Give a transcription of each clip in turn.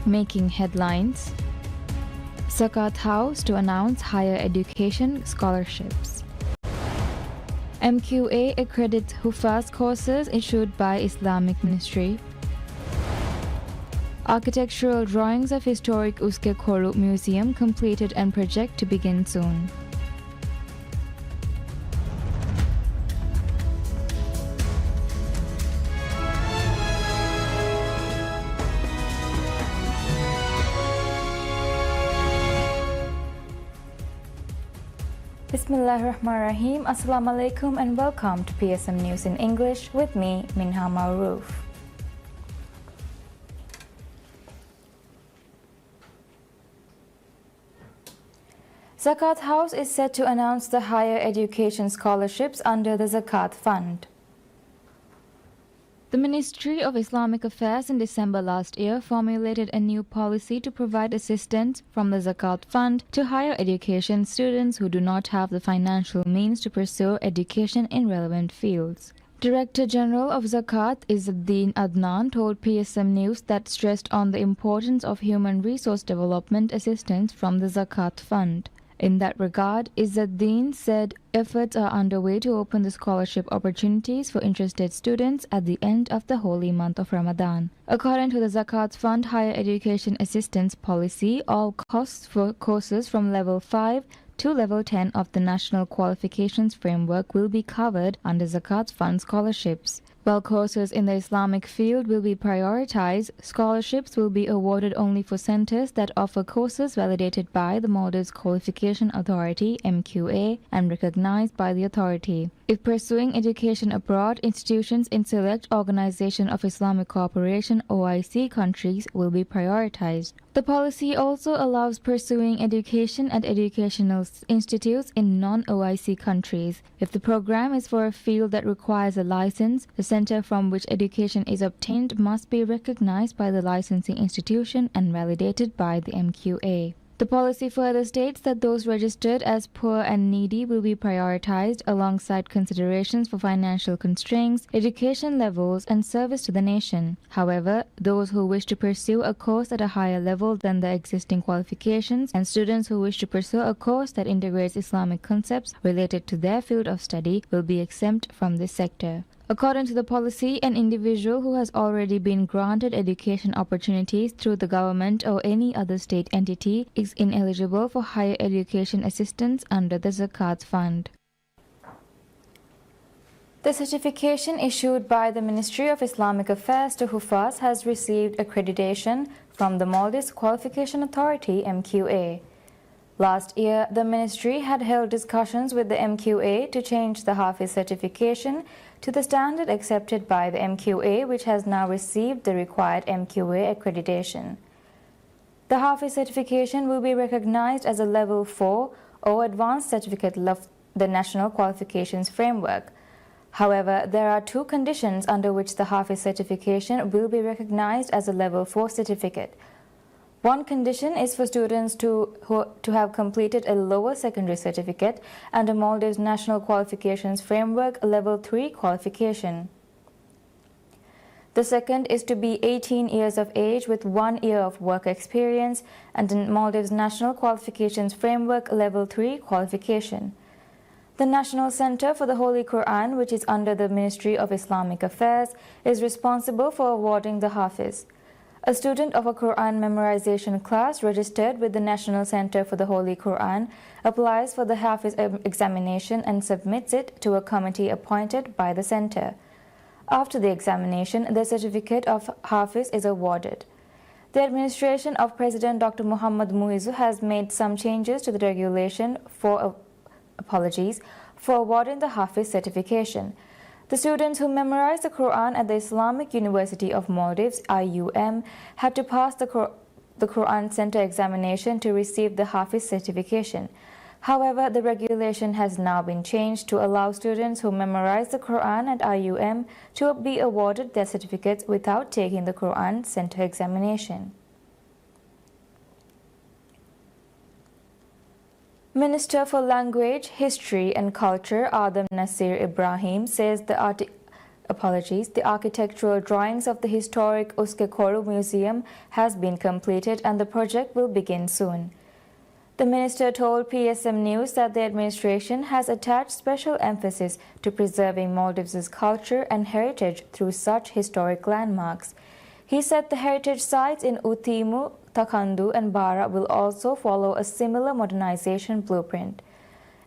Making headlines. Zakat House to announce higher education scholarships. MQA accredits Hufaz courses issued by Islamic Ministry. Architectural drawings of historic Uske Koru Museum completed and project to begin soon. Bismillahirrahmanirrahim. Assalamu alaikum and welcome to PSM News in English with me, Minha Maroof. Zakat House is set to announce the higher education scholarships under the Zakat Fund. The Ministry of Islamic Affairs in December last year formulated a new policy to provide assistance from the Zakat Fund to higher education students who do not have the financial means to pursue education in relevant fields. Director General of Zakat Izzuddin Adnan told PSM News that stressed on the importance of human resource development assistance from the Zakat Fund. In that regard, Izzuddin said efforts are underway to open the scholarship opportunities for interested students at the end of the holy month of Ramadan. According to the Zakat Fund Higher Education Assistance Policy, all costs for courses from Level 5 to Level 10 of the National Qualifications Framework will be covered under Zakat Fund scholarships. While courses in the Islamic field will be prioritized, scholarships will be awarded only for centers that offer courses validated by the Maldives Qualification Authority (MQA) and recognized by the authority. If pursuing education abroad, institutions in Select Organization of Islamic Cooperation (OIC) countries will be prioritized. The policy also allows pursuing education at educational institutes in non-OIC countries. If the program is for a field that requires a license, the center from which education is obtained must be recognized by the licensing institution and validated by the MQA. The policy further states that those registered as poor and needy will be prioritized alongside considerations for financial constraints, education levels, and service to the nation. However, those who wish to pursue a course at a higher level than the existing qualifications and students who wish to pursue a course that integrates Islamic concepts related to their field of study will be exempt from this sector. According to the policy, an individual who has already been granted education opportunities through the government or any other state entity is ineligible for higher education assistance under the Zakat Fund. The certification issued by the Ministry of Islamic Affairs to Hufaz has received accreditation from the Maldives Qualification Authority (MQA). Last year, the ministry had held discussions with the MQA to change the Hafiz certification to the standard accepted by the MQA, which has now received the required MQA accreditation. The Hafiz certification will be recognized as a Level 4 or Advanced Certificate of the National Qualifications Framework. However, there are two conditions under which the Hafiz certification will be recognized as a Level 4 certificate. One condition is for students to have completed a lower secondary certificate and a Maldives National Qualifications Framework Level 3 qualification. The second is to be 18 years of age with 1 year of work experience and a Maldives National Qualifications Framework Level 3 qualification. The National Center for the Holy Quran, which is under the Ministry of Islamic Affairs, is responsible for awarding the Hafiz. A student of a Quran memorization class registered with the National Center for the Holy Quran applies for the Hafiz examination and submits it to a committee appointed by the center. After the examination, the certificate of Hafiz is awarded. The administration of President Dr. Muhammad Muizzu has made some changes to the regulation for awarding the Hafiz certification. The students who memorized the Quran at the Islamic University of Maldives (IUM) had to pass the Quran Center examination to receive the Hafiz certification. However, the regulation has now been changed to allow students who memorize the Quran at IUM to be awarded their certificates without taking the Quran Center examination. Minister for Language, History and Culture Adam Nasir Ibrahim says The architectural drawings of the historic Uskekoru Museum has been completed and the project will begin soon. The minister told PSM News that the administration has attached special emphasis to preserving Maldives' culture and heritage through such historic landmarks. He said the heritage sites in Utimu, Takandu and Bara will also follow a similar modernization blueprint.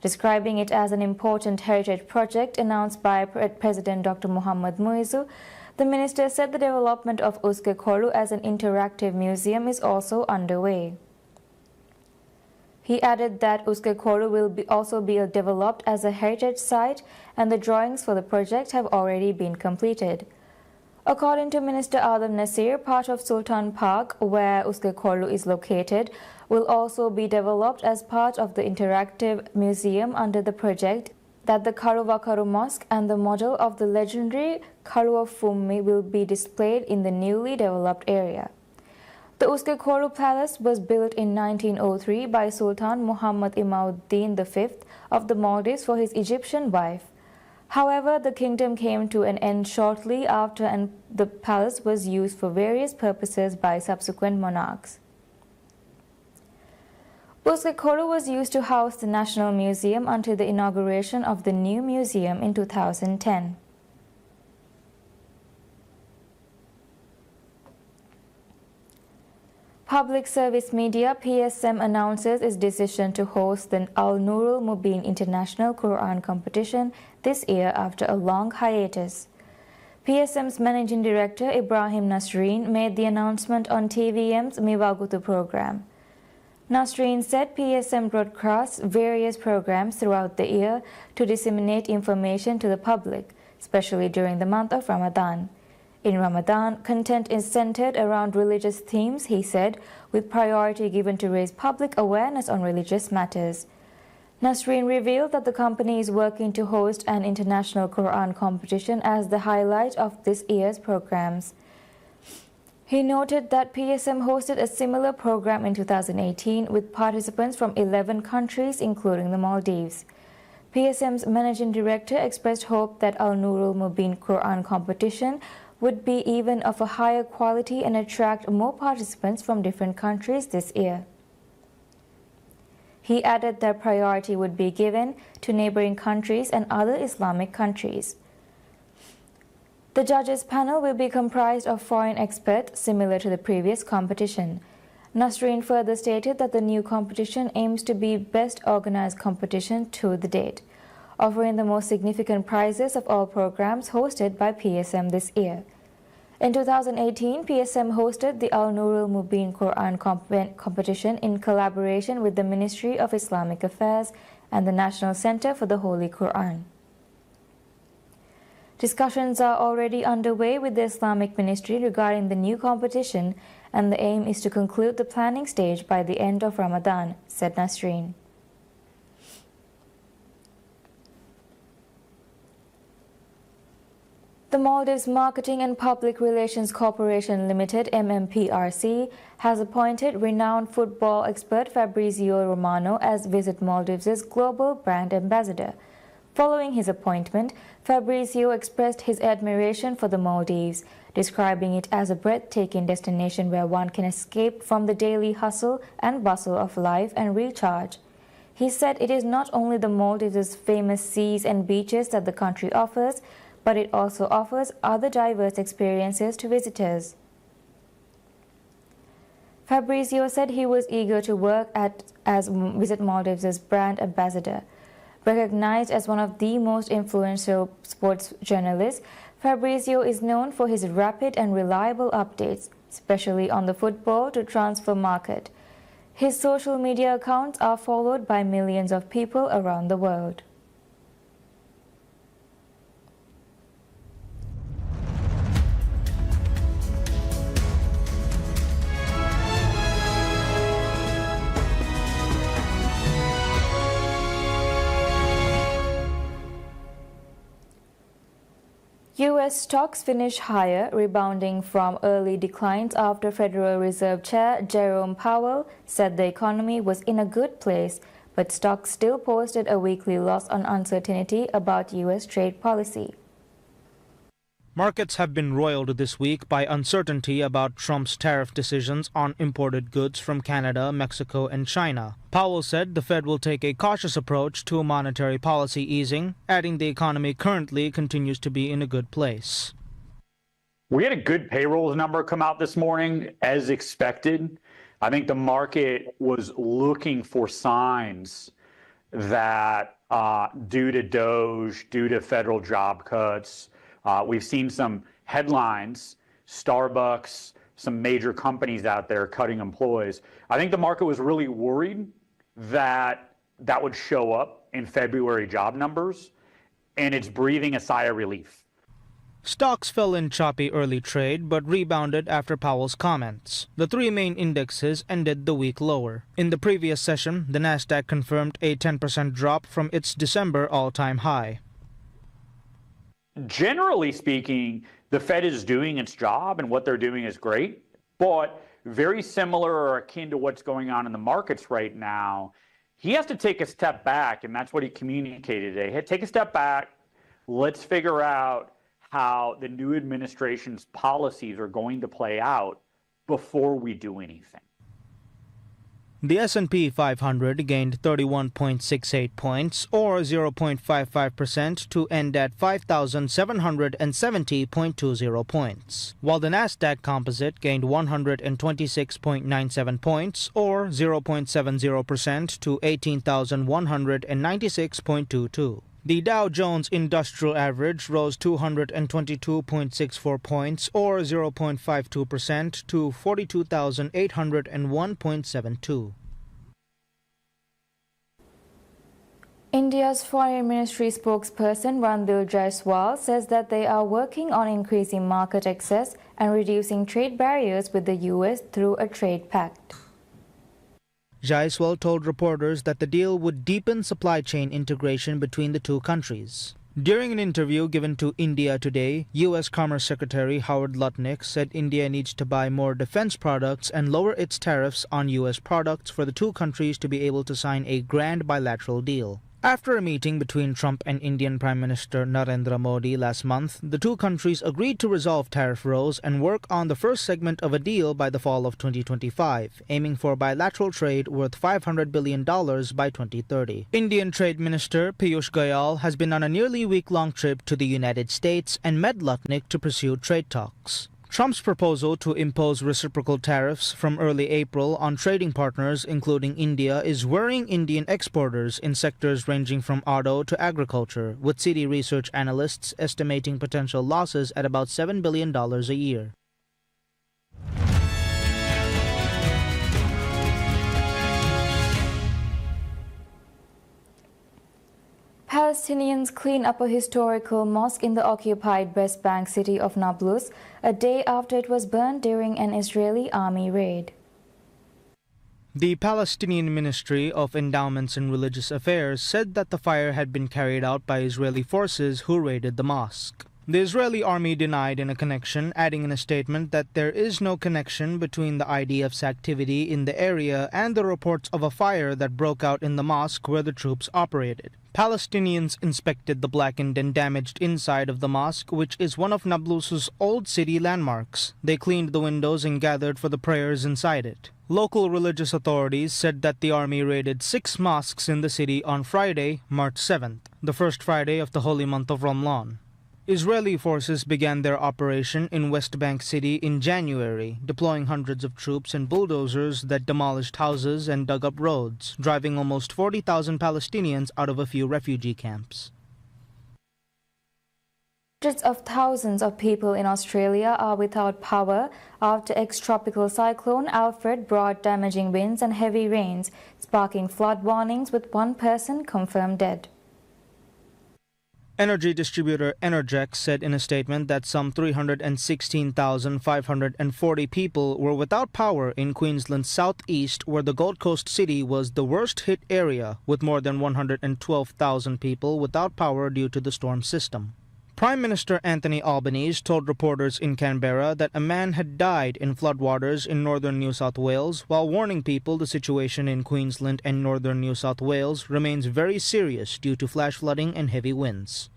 Describing it as an important heritage project announced by President Dr. Muhammad Muizzu, the minister said the development of Uskekoru as an interactive museum is also underway. He added that Uskekoru will also be developed as a heritage site and the drawings for the project have already been completed. According to Minister Adam Nasir, part of Sultan Park, where Uskekoru is located, will also be developed as part of the interactive museum under the project, that the Karuvakaru Mosque and the model of the legendary Karua Fummi will be displayed in the newly developed area. The Uskekoru Palace was built in 1903 by Sultan Muhammad Imauddin V of the Maldives for his Egyptian wife. However, the kingdom came to an end shortly after and the palace was used for various purposes by subsequent monarchs. Uskekoru was used to house the National Museum until the inauguration of the new museum in 2010. Public service media PSM announces its decision to host the Al Nurul Mubin International Quran Competition this year after a long hiatus. PSM's managing director Ibrahim Nasreen made the announcement on TVM's Miwagutu program. Nasreen said PSM broadcasts various programs throughout the year to disseminate information to the public, especially during the month of Ramadan. In Ramadan, content is centered around religious themes, he said, with priority given to raise public awareness on religious matters. Nasreen revealed that the company is working to host an international Quran competition as the highlight of this year's programs. He noted that PSM hosted a similar program in 2018 with participants from 11 countries, including the Maldives. PSM's managing director expressed hope that Al Nurul Mubin Quran competition would be even of a higher quality and attract more participants from different countries this year. He added that priority would be given to neighboring countries and other Islamic countries. The judges panel will be comprised of foreign experts similar to the previous competition. Nasreen further stated that the new competition aims to be best organized competition to the date, offering the most significant prizes of all programs hosted by PSM this year. In 2018, PSM hosted the Al Nurul Mubin Quran competition in collaboration with the Ministry of Islamic Affairs and the National Center for the Holy Quran. Discussions are already underway with the Islamic Ministry regarding the new competition, and the aim is to conclude the planning stage by the end of Ramadan, said Nasreen. The Maldives Marketing and Public Relations Corporation Limited (MMPRC) has appointed renowned football expert Fabrizio Romano as Visit Maldives' global brand ambassador. Following his appointment, Fabrizio expressed his admiration for the Maldives, describing it as a breathtaking destination where one can escape from the daily hustle and bustle of life and recharge. He said it is not only the Maldives' famous seas and beaches that the country offers, but it also offers other diverse experiences to visitors. Fabrizio said he was eager to work as Visit Maldives' brand ambassador. Recognized as one of the most influential sports journalists, Fabrizio is known for his rapid and reliable updates, especially on the football to transfer market. His social media accounts are followed by millions of people around the world. U.S. stocks finish higher, rebounding from early declines after Federal Reserve Chair Jerome Powell said the economy was in a good place, but stocks still posted a weekly loss on uncertainty about U.S. trade policy. Markets have been roiled this week by uncertainty about Trump's tariff decisions on imported goods from Canada, Mexico, and China. Powell said the Fed will take a cautious approach to monetary policy easing, adding the economy currently continues to be in a good place. We had a good payrolls number come out this morning, as expected. I think the market was looking for signs that due to DOGE, due to federal job cuts, we've seen some headlines, Starbucks, some major companies out there cutting employees. I think the market was really worried that that would show up in February job numbers, and it's breathing a sigh of relief. Stocks fell in choppy early trade but rebounded after Powell's comments. The three main indexes ended the week lower. In the previous session, the Nasdaq confirmed a 10% drop from its December all-time high. Generally speaking, the Fed is doing its job and what they're doing is great, but very similar or akin to what's going on in the markets right now, he has to take a step back, and that's what he communicated today. Hey, take a step back. Let's figure out how the new administration's policies are going to play out before we do anything. The S&P 500 gained 31.68 points, or 0.55%, to end at 5,770.20 points, while the Nasdaq Composite gained 126.97 points, or 0.70%, to 18,196.22. The Dow Jones Industrial Average rose 222.64 points, or 0.52%, to 42,801.72. India's Foreign Ministry spokesperson Randhir Jaiswal says that they are working on increasing market access and reducing trade barriers with the US through a trade pact. Jaiswal told reporters that the deal would deepen supply chain integration between the two countries. During an interview given to India Today, U.S. Commerce Secretary Howard Lutnick said India needs to buy more defense products and lower its tariffs on U.S. products for the two countries to be able to sign a grand bilateral deal. After a meeting between Trump and Indian Prime Minister Narendra Modi last month, the two countries agreed to resolve tariff rows and work on the first segment of a deal by the fall of 2025, aiming for bilateral trade worth $500 billion by 2030. Indian Trade Minister Piyush Goyal has been on a nearly week-long trip to the United States and met Lutnick to pursue trade talks. Trump's proposal to impose reciprocal tariffs from early April on trading partners, including India, is worrying Indian exporters in sectors ranging from auto to agriculture, with Citi research analysts estimating potential losses at about $7 billion a year. Palestinians clean up a historical mosque in the occupied West Bank city of Nablus a day after it was burned during an Israeli army raid. The Palestinian Ministry of Endowments and Religious Affairs said that the fire had been carried out by Israeli forces who raided the mosque. The Israeli army denied in a connection, adding in a statement that there is no connection between the IDF's activity in the area and the reports of a fire that broke out in the mosque where the troops operated. Palestinians inspected the blackened and damaged inside of the mosque, which is one of Nablus's old city landmarks. They cleaned the windows and gathered for the prayers inside it. Local religious authorities said that the army raided 6 mosques in the city on Friday, March 7th, the first Friday of the holy month of Ramadan. Israeli forces began their operation in West Bank City in January, deploying hundreds of troops and bulldozers that demolished houses and dug up roads, driving almost 40,000 Palestinians out of a few refugee camps. Hundreds of thousands of people in Australia are without power after ex-tropical cyclone Alfred brought damaging winds and heavy rains, sparking flood warnings with one person confirmed dead. Energy distributor Energex said in a statement that some 316,540 people were without power in Queensland's southeast, where the Gold Coast city was the worst hit area, with more than 112,000 people without power due to the storm system. Prime Minister Anthony Albanese told reporters in Canberra that a man had died in floodwaters in northern New South Wales, while warning people the situation in Queensland and northern New South Wales remains very serious due to flash flooding and heavy winds.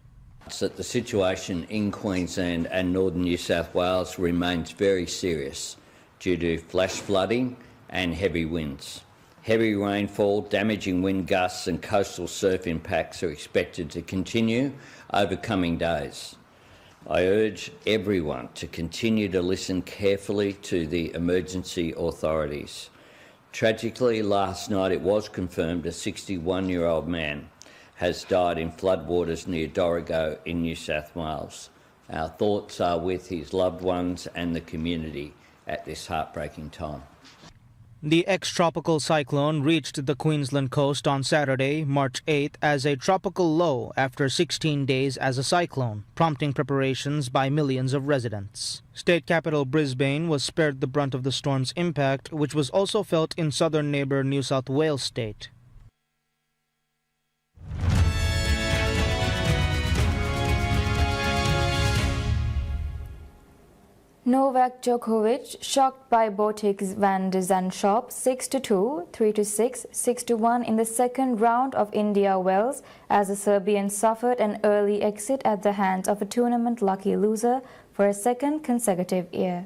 that the situation in Queensland and northern New South Wales remains very serious due to flash flooding and heavy winds. Heavy rainfall, damaging wind gusts and coastal surf impacts are expected to continue over coming days. I urge everyone to continue to listen carefully to the emergency authorities. Tragically, last night it was confirmed a 61-year-old man has died in floodwaters near Dorrigo in New South Wales. Our thoughts are with his loved ones and the community at this heartbreaking time. The ex-tropical cyclone reached the Queensland coast on Saturday, March 8th, as a tropical low after 16 days as a cyclone, prompting preparations by millions of residents. State capital Brisbane was spared the brunt of the storm's impact, which was also felt in southern neighbour New South Wales state. Novak Djokovic shocked by Botic's Van de Zandschulp 6-2, 3-6, 6-1 in the second round of India Wells as the Serbian suffered an early exit at the hands of a tournament lucky loser for a second consecutive year.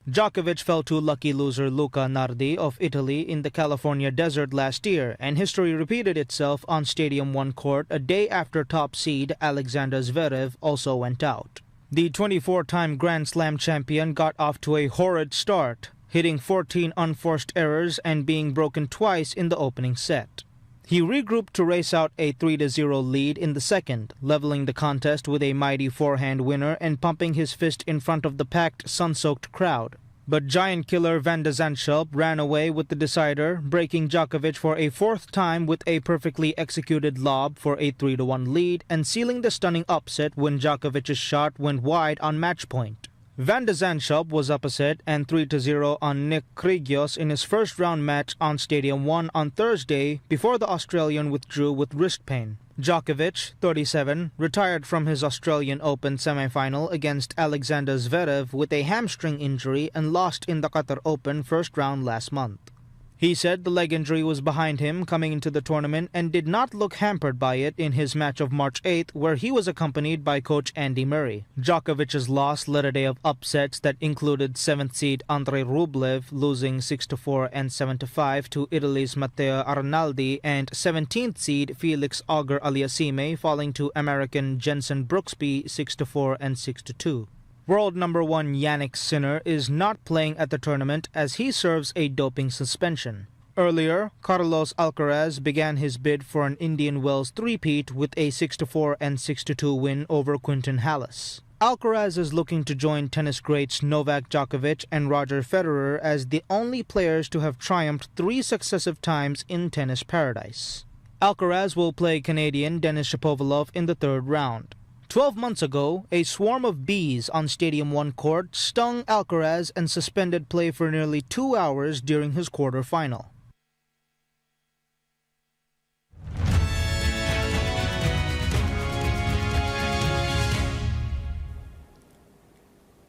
Djokovic fell to lucky loser Luca Nardi of Italy in the California desert last year, and history repeated itself on Stadium 1 court a day after top seed Alexander Zverev also went out. The 24-time Grand Slam champion got off to a horrid start, hitting 14 unforced errors and being broken twice in the opening set. He regrouped to race out a 3-0 lead in the second, leveling the contest with a mighty forehand winner and pumping his fist in front of the packed, sun-soaked crowd. But giant killer Van de Zandschulp ran away with the decider, breaking Djokovic for a fourth time with a perfectly executed lob for a 3-1 lead and sealing the stunning upset when Djokovic's shot went wide on match point. Van de Zandschulp was up a set and 3-0 on Nick Kyrgios in his first-round match on Stadium 1 on Thursday before the Australian withdrew with wrist pain. Djokovic, 37, retired from his Australian Open semi-final against Alexander Zverev with a hamstring injury and lost in the Qatar Open first round last month. He said the leg injury was behind him coming into the tournament and did not look hampered by it in his match of March 8th, where he was accompanied by coach Andy Murray. Djokovic's loss led a day of upsets that included 7th seed Andrei Rublev losing 6-4 and 7-5 to Italy's Matteo Arnaldi and 17th seed Felix Auger-Aliassime falling to American Jensen Brooksby 6-4 and 6-2. World number 1 Jannik Sinner is not playing at the tournament as he serves a doping suspension. Earlier, Carlos Alcaraz began his bid for an Indian Wells three-peat with a 6-4 and 6-2 win over Quinton Hallis. Alcaraz is looking to join tennis greats Novak Djokovic and Roger Federer as the only players to have triumphed 3 successive times in tennis paradise. Alcaraz will play Canadian Denis Shapovalov in the third round. 12 months ago, a swarm of bees on Stadium 1 court stung Alcaraz and suspended play for nearly 2 hours during his quarterfinal.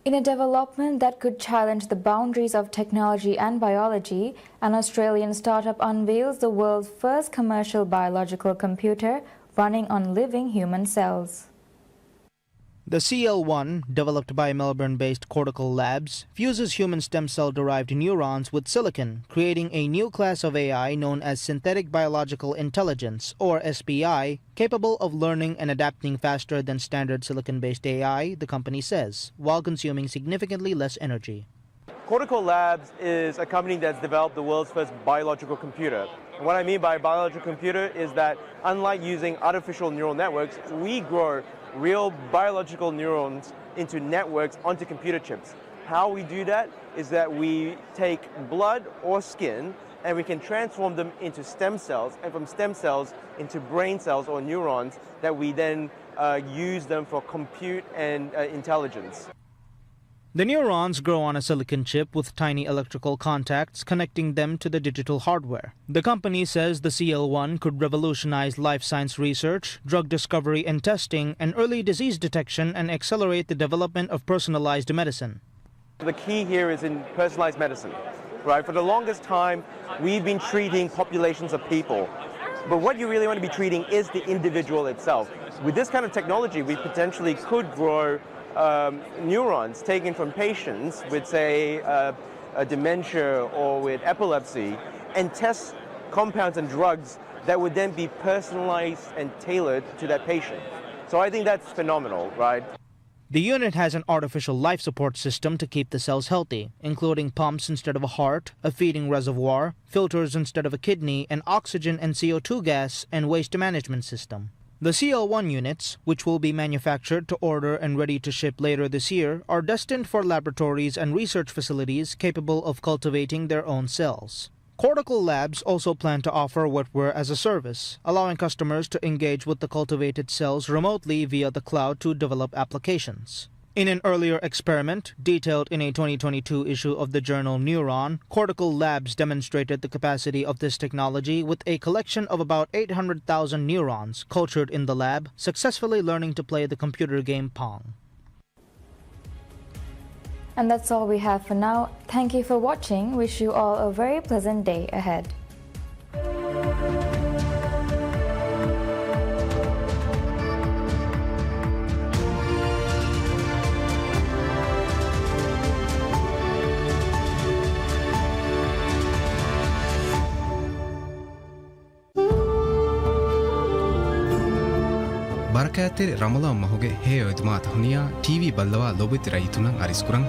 In a development that could challenge the boundaries of technology and biology, an Australian startup unveils the world's first commercial biological computer running on living human cells. The CL1, developed by Melbourne-based Cortical Labs, fuses human stem cell-derived neurons with silicon, creating a new class of AI known as Synthetic Biological Intelligence, or SBI, capable of learning and adapting faster than standard silicon-based AI, the company says, while consuming significantly less energy. Cortical Labs is a company that's developed the world's first biological computer. And what I mean by biological computer is that unlike using artificial neural networks, we grow real biological neurons into networks onto computer chips. How we do that is that we take blood or skin and we can transform them into stem cells, and from stem cells into brain cells or neurons that we then use them for compute and intelligence. The neurons grow on a silicon chip with tiny electrical contacts connecting them to the digital hardware. The company says the CL1 could revolutionize life science research, drug discovery and testing, and early disease detection and accelerate the development of personalized medicine. The key here is in personalized medicine, right? For the longest time, we've been treating populations of people. But what you really want to be treating is the individual itself. With this kind of technology, we potentially could grow neurons taken from patients with, say, a dementia or with epilepsy, and test compounds and drugs that would then be personalized and tailored to that patient. So I think that's phenomenal, right? The unit has an artificial life support system to keep the cells healthy, including pumps instead of a heart, a feeding reservoir, filters instead of a kidney, and oxygen and CO2 gas and waste management system. The CL1 units, which will be manufactured to order and ready to ship later this year, are destined for laboratories and research facilities capable of cultivating their own cells. Cortical Labs also plan to offer wetware as a service, allowing customers to engage with the cultivated cells remotely via the cloud to develop applications. In an earlier experiment, detailed in a 2022 issue of the journal Neuron, Cortical Labs demonstrated the capacity of this technology with a collection of about 800,000 neurons cultured in the lab, successfully learning to play the computer game Pong. And that's all we have for now. Thank you for watching. Wish you all a very pleasant day ahead. ಬರಕಾತೆರೆ ರಮಲಾನ್ ಮಹುಗೆ ಹೇ ಒಯ್ದುಮಾತ ಹುನಿಯಾ TV ಬಲ್ಲವಾ ಲೋಬಿತಿ ರೈತುನಂ ಅರಿಸ್ಕುರಂ